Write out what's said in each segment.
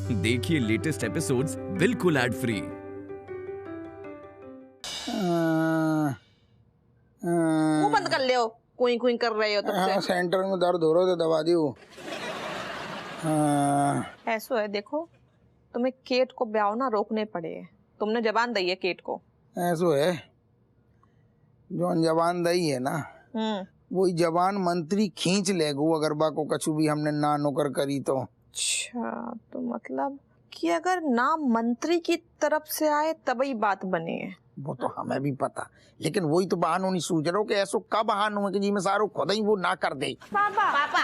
देखिए latest episodes बिल्कुल ad free. मुंह बंद कर ले हो, कुई कुई कर रहे हो तब से। सेंटर में दर्द हो रहा है, दबा दी वो। ऐसो है, देखो तुम्हें केट को ब्याह ना रोकने पड़े। तुमने जबान दी है केट को। ऐसो है, जो जबान दई है ना वही जबान मंत्री खींच लेगो अगर बा को कछु भी हमने ना नौकर करी तो। अच्छा, तो मतलब कि अगर नाम मंत्री की तरफ से आए तभी बात बनी है। वो तो हमें भी पता, लेकिन वही तो बहानों नहीं सूझ रहा हो कि ऐसो का बहानों है कि जी में सारो खुद ही वो ना कर दे। पापा पापा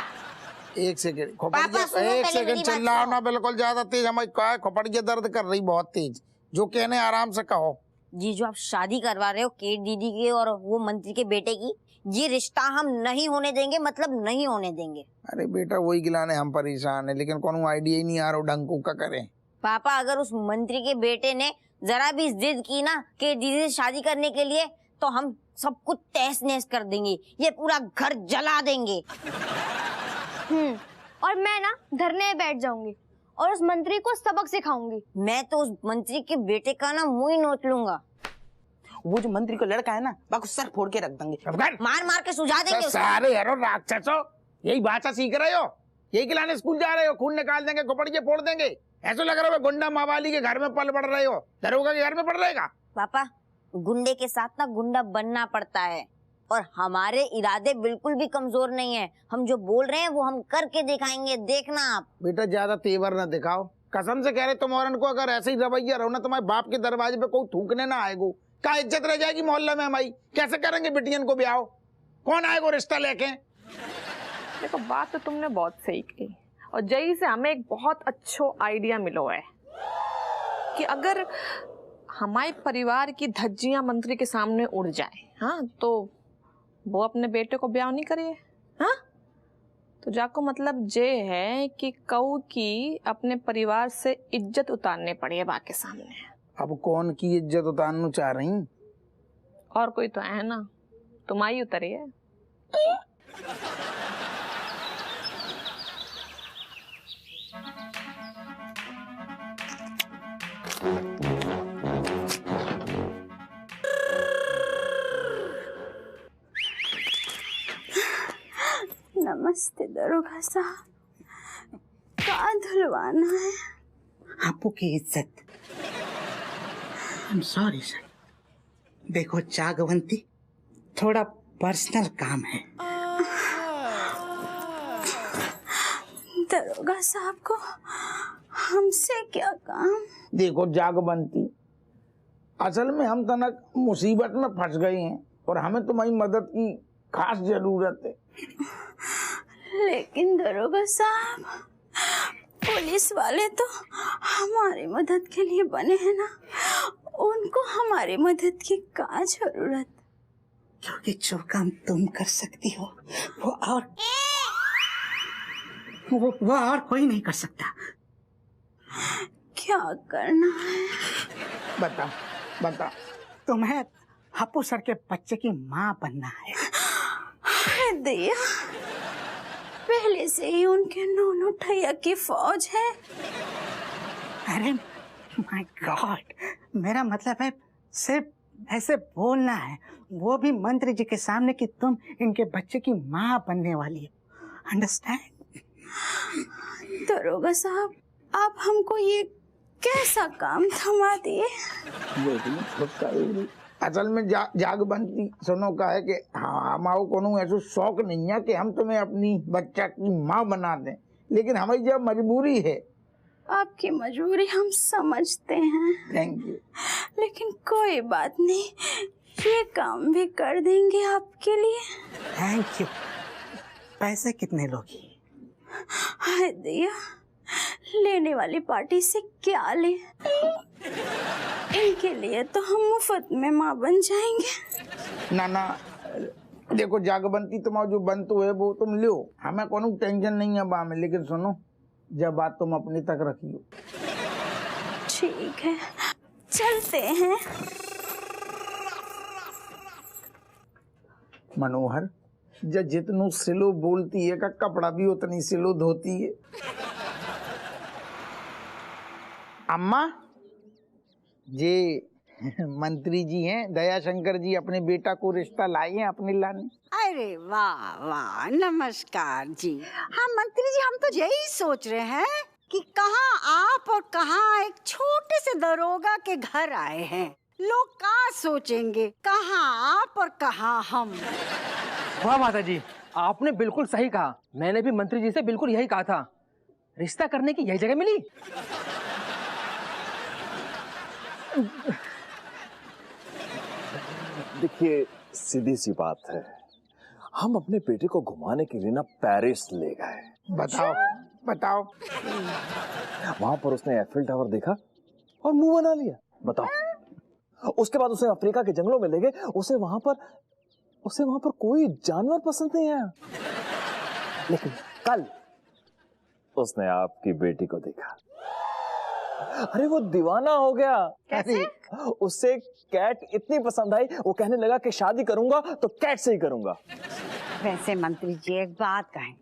एक सेकंड एक सेकंड चिल्लाओ ना बिल्कुल ज्यादा तेज। हमारी खोपड़िया दर्द कर रही बहुत तेज। जो कहने आराम से कहो। जी, जो आप शादी करवा रहे हो केट दीदी के और वो मंत्री के बेटे की, ये रिश्ता हम नहीं होने देंगे, मतलब नहीं होने देंगे। अरे बेटा वही गिलाने हम परेशान है, लेकिन कोनो आइडिया ही नहीं आ रहा ढंग को का करें। पापा अगर उस मंत्री के बेटे ने जरा भी जिद की ना कि दीदी से शादी करने के लिए, तो हम सब कुछ तहस नहस कर देंगे, ये पूरा घर जला देंगे। और मैं ना धरने में बैठ जाऊंगी और उस मंत्री को सबक सिखाऊंगी। मैं तो उस मंत्री के बेटे का ना मुंह ही नोच लूंगा। वो जो मंत्री का लड़का है ना, बाको सर फोड़ के रख देंगे, मार मार के सुझा देंगे। सारे हरो राक्षसो यही भाषा सीख रहे हो, यही खिलाने स्कूल जा रहे हो, खून निकाल देंगे, खोपड़िए फोड़ देंगे। ऐसा लग रहा है गुंडा मावाली के घर में पल बढ़ रहे हो, दरोगा के घर में पड़ रहेगा। पापा गुंडे के साथ ना गुंडा बनना पड़ता है, और हमारे इरादे बिल्कुल भी कमजोर नहीं है। हम जो बोल रहे हैं वो हम करके दिखाएंगे, देखना आप। बेटा ज्यादा तेवर ना दिखाओ, कसम से कह रहे तुम औरन को अगर ऐसे ही रवैया रहो ना, तुम्हारे बाप के दरवाजे पे कोई थूकने ना आएगो। क्या इज्जत रह जाएगी मोहल्ले में हमारी? कैसे करेंगे बिटियन को ब्याह? कौन आएगो रिश्ता लेके? देखो बात तो तुमने बहुत सही की, और जई से हमें एक बहुत अच्छा आइडिया मिलो है कि अगर हमारे परिवार की धज्जियां मंत्री के सामने उड़ जाए, हाँ, तो वो अपने बेटे को ब्याह नहीं करिए। हाँ, तो जाको मतलब जे है कि कऊ की अपने परिवार से इज्जत उतारने पड़ी है बाकी सामने। अब कौन की इज्जत उतारना चाह रही? और कोई तो है ना, तुम्हारी उतरी है। नमस्ते दरोगा साहब, का धुलवाना है? आपको की इज्जत। I'm sorry sir. देखो जागवंती, थोड़ा पर्सनल काम है। दरोगा साहब को हमसे क्या काम? देखो जागवंती, असल में हम तनक मुसीबत में फंस गए हैं और हमें तुम्हारी मदद की खास जरूरत है। लेकिन दरोगा साहब, पुलिस वाले तो हमारी मदद के लिए बने हैं ना, उनको हमारी मदद की क्या जरूरत? क्योंकि जो काम तुम कर सकती हो वो और कोई नहीं कर सकता। क्या करना है? बता। तुम्हें हप्पू सर के बच्चे की माँ बनना है। हाय दिया, पहले से ही उनके नोनो ठैया की फौज है। अरे माय गॉड, मेरा मतलब है सिर्फ ऐसे बोलना है, वो भी मंत्री जी के सामने कि तुम इनके बच्चे की माँ बनने वाली हो। अंडरस्टैंड? दरोगा साहब, आप हमको ये कैसा काम थमा दिए? असल में जागबंती सुनो का है कि हमारे को ऐसा शौक नहीं है कि हम तुम्हें अपनी बच्चा की माँ बना दें, लेकिन हमारी जब मजबूरी है। आपकी मजबूरी हम समझते हैं। Thank you. लेकिन कोई बात नहीं, ये काम भी कर देंगे आपके लिए। Thank you. पैसे कितने लोगी? हाय दिया, लेने वाली पार्टी से क्या ले? इनके लिए तो हम मुफ्त में माँ बन जाएंगे। ना देखो जागबंती, तुम्हारा जो बनतु है वो तुम लो, हमें कोनो टेंशन नहीं है बा में, लेकिन सुनो जब बात तुम अपने तक रखियो। ठीक है, चलते हैं। मनोहर, जब जितनु सिलो बोलती है का कपड़ा भी उतनी सिलो धोती है। अम्मा जी मंत्री जी हैं, दया शंकर जी अपने बेटा को रिश्ता लाए हैं अपने लाने। अरे वाह वाह, नमस्कार जी। हाँ मंत्री जी, हम तो यही सोच रहे हैं कि कहाँ आप और कहाँ एक छोटे से दरोगा के घर आए हैं। लोग क्या सोचेंगे, कहाँ आप और कहाँ हम। वाह माता जी, आपने बिल्कुल सही कहा। मैंने भी मंत्री जी से बिल्कुल यही कहा था, रिश्ता करने की यही जगह मिली। देखिए सीधी सी बात है, हम अपने बेटे को घुमाने के लिए ना पेरिस ले गए। बताओ बताओ। वहां पर उसने एफिल टावर देखा और मुंह बना लिया। बताओ, उसके बाद उसे अफ्रीका के जंगलों में ले गए। उसे वहां पर कोई जानवर पसंद नहीं आया, लेकिन कल उसने आपकी बेटी को देखा। अरे वो दीवाना हो गया। कैसे? उससे कैट इतनी पसंद आई, वो कहने लगा कि शादी करूंगा तो कैट से ही करूंगा। वैसे मंत्री जी एक बात कहें,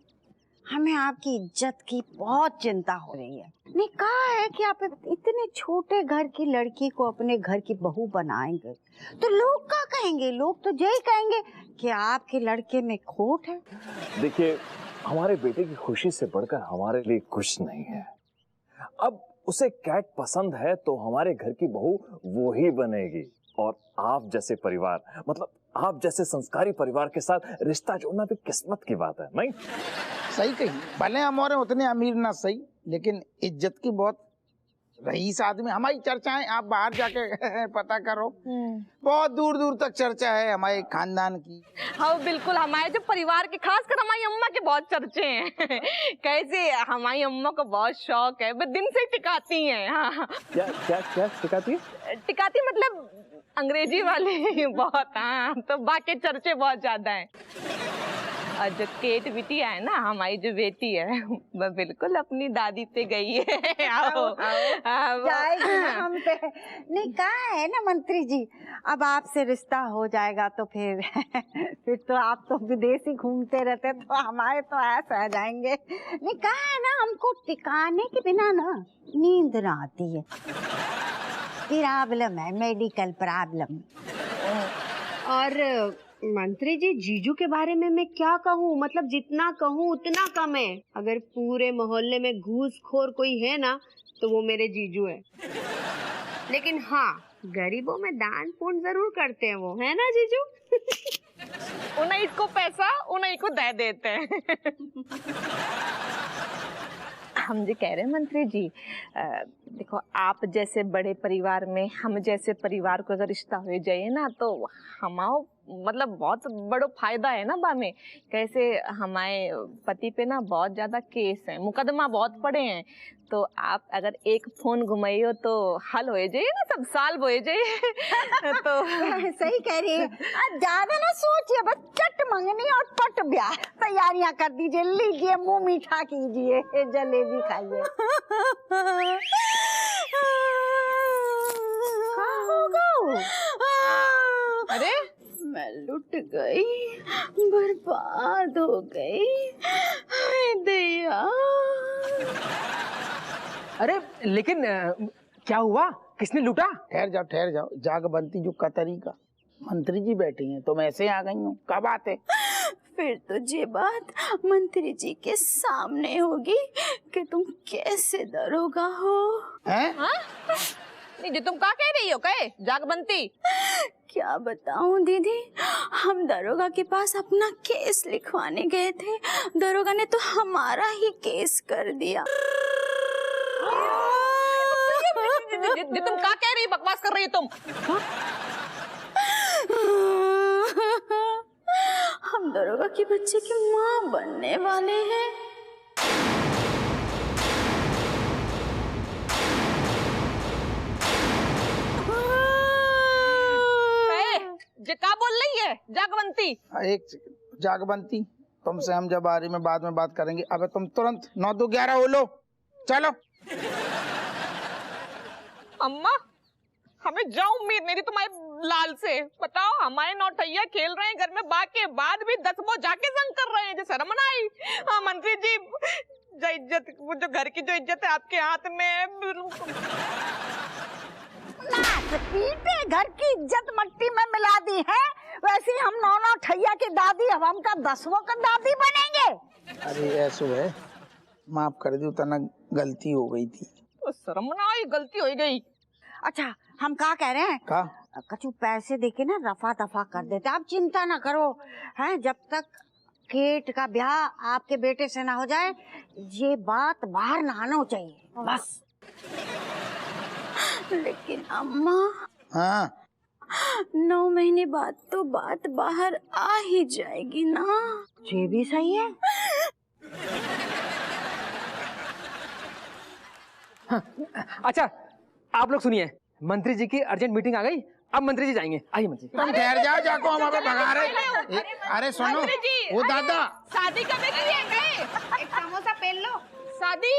हमें आपकी इज्जत की बहुत चिंता हो रही है। नहीं कहा है कि आप इतने छोटे घर की लड़की को अपने घर की बहू बनाएंगे तो लोग क्या कहेंगे? लोग तो यही कहेंगे कि आपके लड़के में खोट है। देखिए, हमारे बेटे की खुशी से बढ़कर हमारे लिए कुछ नहीं है। अब उसे कैट पसंद है तो हमारे घर की बहू वो ही बनेगी। और आप जैसे परिवार, मतलब आप जैसे संस्कारी परिवार के साथ रिश्ता जोड़ना भी किस्मत की बात है। नहीं सही कही, भले हम और उतने अमीर ना सही, लेकिन इज्जत की बहुत रईस आदमी। हमारी चर्चाएं आप बाहर जाके पता करो, बहुत दूर दूर तक चर्चा है हमारे खानदान की। हाँ बिल्कुल, हमारे जो परिवार के, खासकर हमारी अम्मा के बहुत चर्चे हैं। कैसे हमारी अम्मा को बहुत शौक है, वो दिन से टिकाती हैं। हाँ क्या क्या क्या टिकाती है? टिकाती मतलब अंग्रेजी वाले बहुत। हाँ तो बाकी चर्चे बहुत ज्यादा हैं। और जो केट बिटिया है ना, हमारी जो बेटी है, वो बिल्कुल अपनी दादी पे गई है। आओ जाएगी ना हम पे। नहीं कहा है ना मंत्री जी, अब आपसे रिश्ता हो जाएगा तो फिर तो आप तो विदेश ही घूमते रहते, तो हमारे तो ऐसा आ जाएंगे। नहीं कहा है ना, हमको टिकाने के बिना ना नींद ना आती है। प्रॉब्लम है, मेडिकल प्रॉब्लम। और मंत्री जी, जीजू के बारे में मैं क्या कहूँ, मतलब जितना कहूँ उतना कम है। अगर पूरे मोहल्ले में घूसखोर कोई है ना तो वो मेरे जीजू है। लेकिन हाँ, गरीबों में दान पुण्य जरूर करते हैं वो, है ना जीजू? उन्हीं को पैसा उन्हीं को दे देते हैं। हम जी कह रहे हैं मंत्री जी, देखो आप जैसे बड़े परिवार में हम जैसे परिवार को अगर रिश्ता हो जाए ना तो हमारा मतलब बहुत बड़ो फायदा है ना बामे। कैसे हमारे पति पे ना बहुत ज्यादा केस है, मुकदमा बहुत पड़े हैं। तो आप अगर एक फोन घुमाइयो तो हल हो जाइए ना, सब साल हो जाइए। तो सही कह रही है। ज्यादा ना सोचिए, बस चट मंगनी और पट ब्याह। तैयारियां कर दीजिए, लीजिए मुंह मीठा कीजिए, जलेबी खाइए। क्या होगा? अरे मैं लुट गई, बर्बाद हो गई। हाय दया। अरे लेकिन क्या हुआ, किसने लूटा? ठहर जाओ, जागबंती जो का तरीका। मंत्री जी बैठे हैं तुम ऐसे आ गई हो, क्या बात है? फिर तो ये बात मंत्री जी के सामने होगी कि तुम कैसे दरोगा हो। हैं? नहीं जी, तुम क्या कह रही हो? कहे जागबंती? क्या बताऊं दीदी, हम दरोगा के पास अपना केस लिखवाने गए थे। दरोगा ने तो हमारा ही केस कर दिया। तुम क्या कह रही, बकवास कर रही हो तुम? हम दरोगा के बच्चे की माँ बनने वाले हैं। क्या बोल रही है जागबंती? एक सेकंड, जागबंती तुमसे हम जब बारे में बाद में बात करेंगे। अब तुम तुरंत 9-2-11 हो लो, चलो। अम्मा, हमें जाओ उम्मीद नहीं थी तुम्हारे लाल से। बताओ, हमारे नौटैया खेल रहे हैं घर में, बाकी बाद भी 10 वो जाके संग कर रहे हैं। जो शर्म ना आई? हाँ मंत्री जी, जो इज्जत, वो जो घर की जो इज्जत है आपके हाथ में है। पीटे घर की इज्जत मट्टी में मिला दी है, वैसे ही हम नौना ठैया की दादी अब हमका 10वों का दादी बनेंगे। अरे ऐसो है, माफ कर दो तना, गलती हो गई थी। तो शर्म ना आई, गलती हो गई। अच्छा हम क्या कह रहे हैं, का कछु पैसे देके ना रफा दफा कर देते, आप चिंता ना करो। हैं, जब तक केट का ब्याह आपके बेटे से ना हो जाए, ये बात बाहर ना आना चाहिए बस। लेकिन अम्मा, हाँ 9 महीने बाद तो बात बाहर आ ही जाएगी ना। ये भी सही है। अच्छा आप लोग सुनिए, मंत्री जी की अर्जेंट मीटिंग आ गई, अब मंत्री जी जाएंगे। आइए मंत्री। तुम ठहर जाओ, जाको हम अबे भगा रहे। अरे सुनो, वो दादा शादी करने के लिए गए, एक समोसा पहन लो, शादी।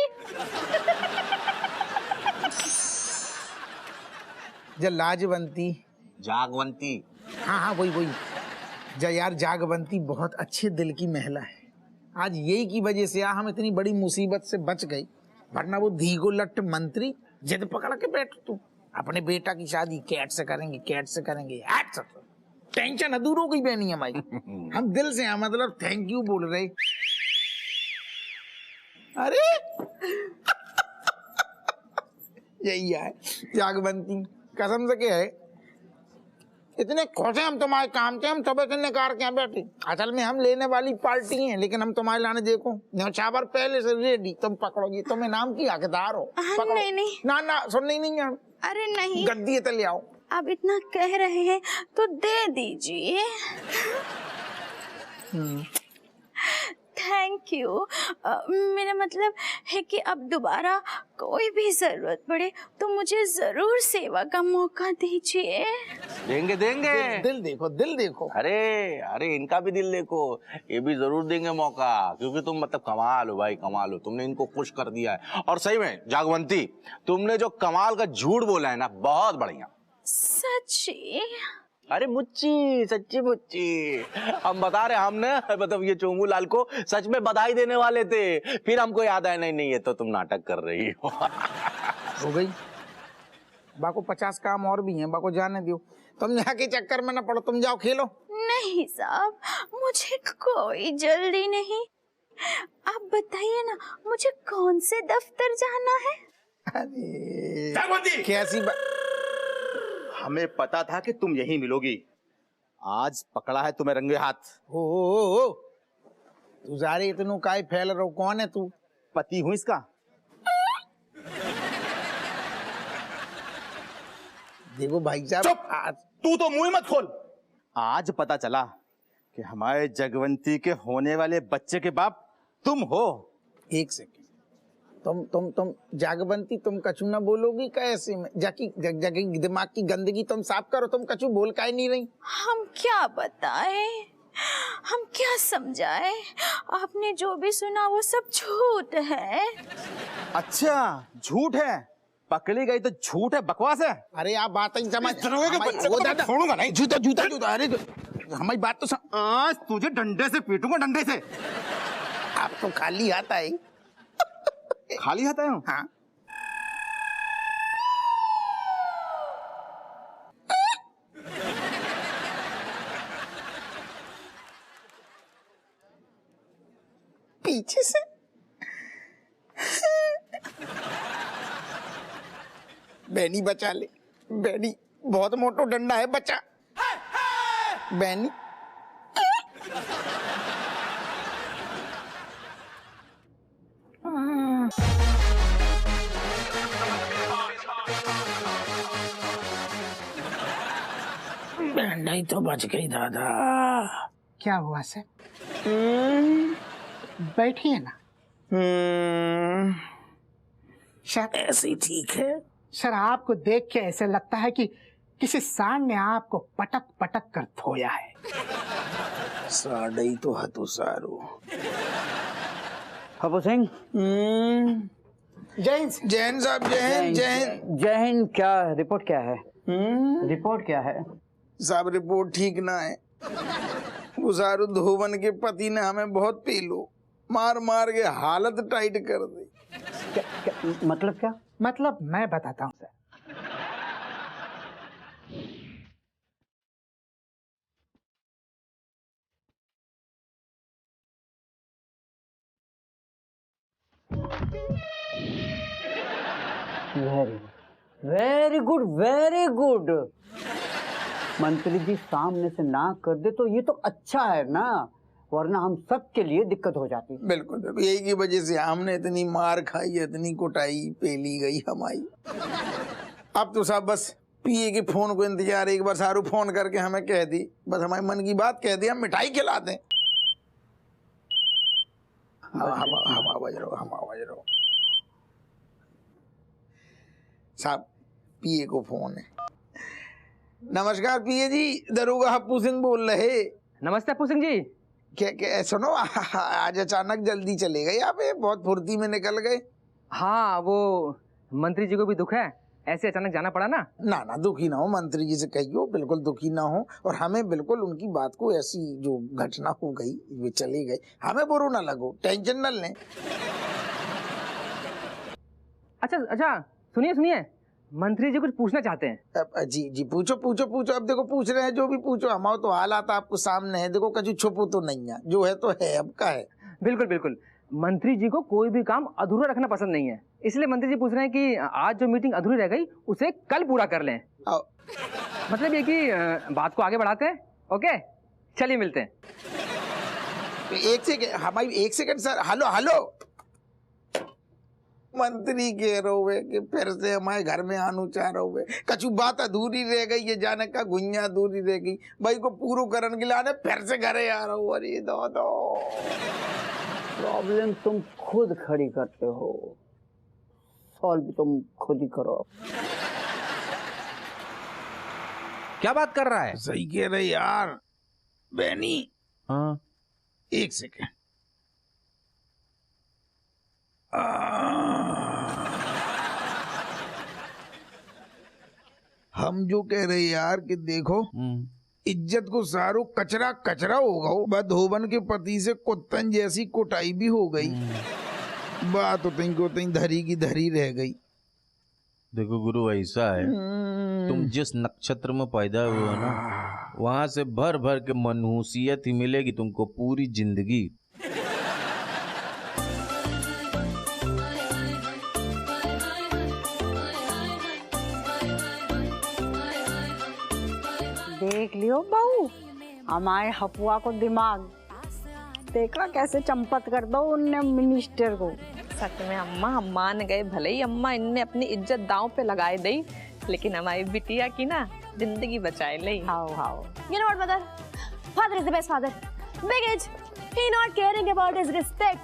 जब लाजवंती जागवंती, हाँ वही जब यार जागवंती बहुत अच्छे दिल की महिला है। आज यही की वजह से हम इतनी बड़ी मुसीबत से बच गई, वरना वो धीगो लट्ट मंत्री जिद पकड़ के बैठ तू अपने बेटा की शादी कैट से करेंगे, कैट से करेंगे। टेंशन दूर हो गई बहनी हमारी। हम दिल से मतलब थैंक यू बोल रहे। अरे यही है जागवंती, कसम से क्या है, इतने खुश हैं हम तुम्हारे काम के, हम सब इतने कार के बैठे। असल में हम लेने वाली पार्टी हैं, लेकिन हम तुम्हारे लाने देखो न्यौछावर पहले से रेडी। तुम पकड़ोगी, तुम इनाम की हकदार हो। नहीं ना सुननी नहीं है। अरे नहीं, गद्दी है तो ले आओ। आप इतना कह रहे हैं तो दे दीजिए। Thank you. मेरा मतलब है कि अब दोबारा कोई भी जरूरत पड़े तो मुझे जरूर सेवा का मौका दीजिए। देंगे दिल देखो, दिल देखो। अरे इनका भी दिल देखो, ये भी जरूर देंगे मौका, क्योंकि तुम मतलब कमाल हो भाई, कमाल हो। तुमने इनको खुश कर दिया है। और सही में जागवंती, तुमने जो कमाल का झूठ बोला है ना, बहुत बढ़िया। सच्ची? अरे मुच्ची, सच्ची मुच्ची, हम बता रहे, हमने मतलब ये चोंगू लाल को सच में बधाई देने वाले थे, फिर हमको याद आया नहीं ये तो तुम नाटक कर रही हो। हो गई बाको 50 काम और भी हैं, बाको जाने दो। तुम यहाँ के चक्कर में ना पड़ो, तुम जाओ खेलो। नहीं साहब, मुझे कोई जल्दी नहीं। आप बताइए ना, मुझे कौन से दफ्तर जाना है? अरे कैसी बात, हमें पता था कि तुम यहीं मिलोगी, आज पकड़ा है तुम्हें रंगे हाथ। हो तू जारे इतनों काय फैल रहो, कौन है तू? पति हूं इसका। देखो भाई साहब, चुप, तू तो मुंह मत खोल। आज पता चला कि हमारे जगवंती के होने वाले बच्चे के बाप तुम हो। एक सेकंड, तुम जागवंती, तुम कछु ना बोलोगी कैसे में? जाकी दिमाग की गंदगी तुम साफ करो, तुम कछु बोल का ही नहीं रही। हम क्या बताएं, हम क्या समझाएं? आपने जो भी सुना वो सब झूठ है। अच्छा झूठ है, पकड़ी गई तो झूठ है, बकवास है। अरे आप बात ही समझ, छोड़ूंगा नहीं। जूता अरे हमारी बात तो आज तुझे डंडे से पीटूंगा, डंडे से। आप तो खाली आता है। खाली हाथ आया हूँ? हाँ। पीछे से बैनी बचा ले, बैनी बहुत मोटो डंडा है, बचा बैनी। नहीं तो बच गई दादा। क्या हुआ सर? बैठिए ना। सर ऐसे ही ठीक है। सर आपको देख के ऐसे लगता है कि किसी सांड ने आपको पटक पटक कर धोया है। साड़ा ही तो हतो सारो। हबो सिंह, जैन साहब, जय हिंद। क्या रिपोर्ट क्या है? रिपोर्ट क्या है साहब? रिपोर्ट ठीक ना है। गुजारू धोवन के पति ने हमें बहुत पीलो, मार मार के हालत टाइट कर दी। क्या, मतलब क्या? मतलब मैं बताता हूँ sir. Very good very good. मंत्री जी सामने से ना कर दे तो ये तो अच्छा है ना, वरना हम सबके लिए दिक्कत हो जाती। बिल्कुल बिल्कुल, यही की वजह से हमने इतनी मार खाई, इतनी कुटाई पेली गई हमारी। अब तो साहब बस पीए के फोन को इंतजार, एक बार सारू फोन करके हमें कह दी, बस हमारे मन की बात कह दी, हम मिठाई खिला दें। हवा बज रहा साहब, पीए को फोन है। नमस्कार पीए जी, दरोगा हप्पू सिंह बोल रहे। नमस्ते हप्पू सिंह जी। क्या सुनो, आज अचानक जल्दी चले गए आप, बहुत फुर्ती में निकल गए। हाँ, वो मंत्री जी को भी दुख है, ऐसे अचानक जाना पड़ा ना। ना ना दुखी ना हो, मंत्री जी से कहियो बिल्कुल दुखी ना हो, और हमें बिल्कुल उनकी बात को, ऐसी जो घटना हो गई वे चले गए, हमें बुरा ना लगो, टेंशन न लें। अच्छा सुनिए, मंत्री जी कुछ पूछना चाहते हैं। जी पूछो। अब देखो पूछ रहे हैं जो भी पूछो, हमारा तो हालात आपको सामने है, देखो कछु छुपो तो नहीं है, जो है तो है, अब का है। बिल्कुल, मंत्री जी को कोई भी काम अधूरा रखना पसंद नहीं है, इसलिए मंत्री जी पूछ रहे हैं कि आज जो मीटिंग अधूरी रह गई उसे कल पूरा कर लें। मतलब ये कि बात को आगे बढ़ाते हैं। ओके, चलिए मिलते हैं। एक सेकंड सर, हेलो मंत्री कह रहे हैं कि फिर से हमारे घर में आनू चाह रहे हैं, कछु बात अधूरी रह गई, ये जाने का गुइया अधूरी रह गई, भाई को पूरा करने के लिए आने फिर से घरे आ रहा हूँ। अरे दो प्रॉब्लम तुम खुद खड़ी करते हो, सॉल्व तुम खुद ही करो। क्या बात कर रहा है? सही कह रहे यार बैनी। हाँ, एक सेकंड। हम जो कह रहे यार कि देखो, इज्जत को सारो कचरा होगा, बदहोबन के पति से कुत्तन जैसी कुटाई भी हो गई, बात तो धरी की धरी रह गई। देखो गुरु, ऐसा है, तुम जिस नक्षत्र में पैदा हुए हो ना, वहां से भर के मनहूसियत ही मिलेगी तुमको पूरी जिंदगी। देख लियो बहू, हमारे हपुआ को दिमाग देखा कैसे चंपत कर दो उनने मिनिस्टर को। सच में अम्मा, हम मान गए, भले ही अम्मा इनने अपनी इज्जत दांव पे लगाए दी, लेकिन हमारी बिटिया की ना जिंदगी बचाए ले। How you know what mother, father is the best father, big age, he not caring about his respect,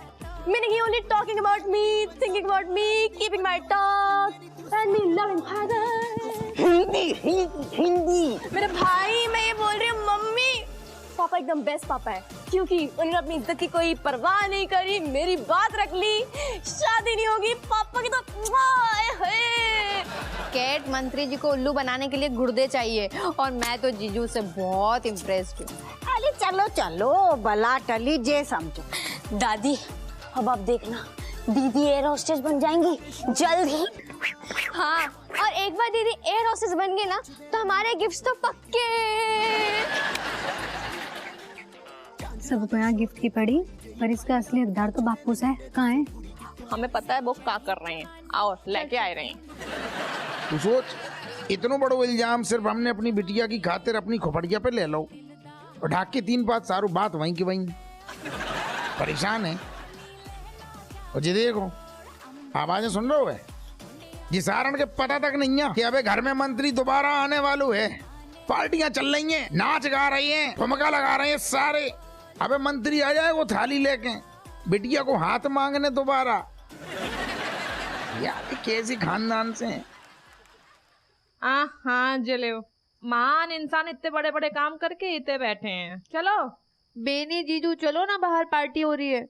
meaning he only talking about me, thinking about me, keeping my talk and me loving father। Hindi मेरे भाई, मैं ये बोल रही हूँ mummy, पापा एकदम best पापा है, क्योंकि उन्होंने अपनी इज्जत की कोई परवाह नहीं करी, मेरी बात रख ली, शादी नहीं होगी, पापा की तो कैट मंत्री जी को उल्लू बनाने के लिए गुर्दे चाहिए, और मैं तो जीजू से बहुत इम्प्रेस्ड हूँ। अरे चलो बला टली जे समझो। दादी, अब आप देखना, दीदी एयर होस्टेस बन जाएंगी जल्द ही। हाँ, और एक बार दीदी एयर होस्टेस बन गई ना, तो हमारे गिफ्ट्स तो पक्के। सबको यहाँ गिफ्ट की पड़ी, पर इसका असली हकदार तो बापूस है। कहाँ है? हमें पता है वो क्या कर रहे हैं, आओ लेके आए रहे हैं। तू सोच, इतना बड़ा इल्जाम सिर्फ हमने अपनी बिटिया की खातिर अपनी खोपड़िया पे ले लो, और ढाक के 3 बात सारू बात वहीं की वहीं। परेशान है। और जी देखो, आवाजें सुन रहे हो, जिस कारण के पता तक नहीं है कि अबे घर में मंत्री दोबारा आने वालों है, पार्टियां चल रही हैं, नाच गा रही हैं, ठुमका लगा रहे हैं सारे, अबे मंत्री आ जाए वो थाली लेके बिटिया को हाथ मांगने दोबारा। यार कैसी खानदान से हैं। हाँ जलेओ, महान इंसान इतने बड़े बड़े काम करके इतने बैठे हैं। चलो बेनी जीजू, चलो ना, बाहर पार्टी हो रही है।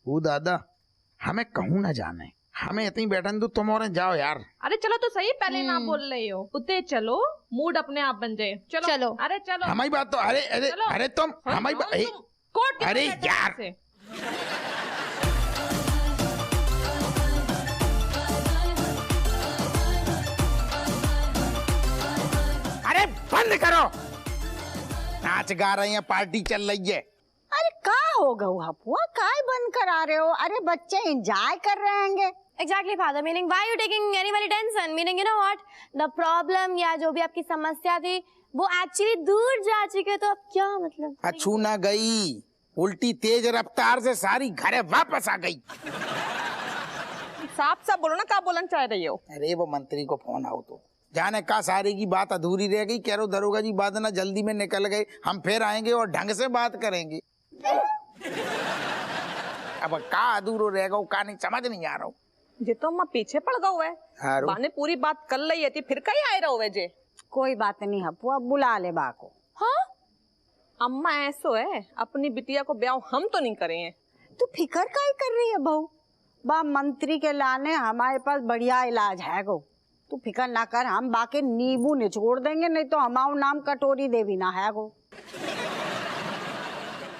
वो दादा, हमें कहूँ ना जाने, हमें इतनी बैठन दो, तुम और जाओ यार। अरे चलो तो सही, पहले ना बोल रही हो, उतने चलो, मूड अपने आप बन जाए। चलो अरे चलो, हमारी बात तो, अरे तुम हमारी बात, अरे यार अरे बंद करो, नाच गा रहे हैं, पार्टी चल रही है। अरे का हो गया हपुआ, काय बंद करा रहे हो? अरे बच्चे एंजॉय कर रहे होंगे। Exactly, father. Meaning, why are you taking anybody tension? solution, meaning you know what, the problem या जो भी आपकी समस्या थी वो एक्चुअली दूर जा चुके, तो अब क्या मतलब? अछू ना गई, उल्टी तेज रफ्तार से सारी घरे वापस आ गई। साफ साफ बोलो ना, क्या बोलना चाह रही हो? अरे वो मंत्री को फोन आओ तो जाने का सारी की बात अधूरी रह गई। कह रहे दरोगा जी बात ना जल्दी में निकल गए, हम फिर आएंगे और ढंग से बात करेंगे। अब का अधूरो रह गो, का नहीं समझ नहीं आ रहा हूँ। जे तो अम्मा पीछे पड़ गए है, बाने पूरी बात कर ली थी, फिर कहीं आए रहो जे। कोई बात नहीं हपुआ, बुला ले बा को। हाँ अम्मा ऐसो है, अपनी बिटिया को ब्याह हम तो नहीं करे हैं। तू फिकर काहे कर रही है बहू? बा मंत्री के लाने हमारे पास बढ़िया इलाज है गो, तू फिकर ना कर, हम बाकी नींबू निचोड़ देंगे, नहीं तो हमारा नाम कटोरी देवी ना है गो।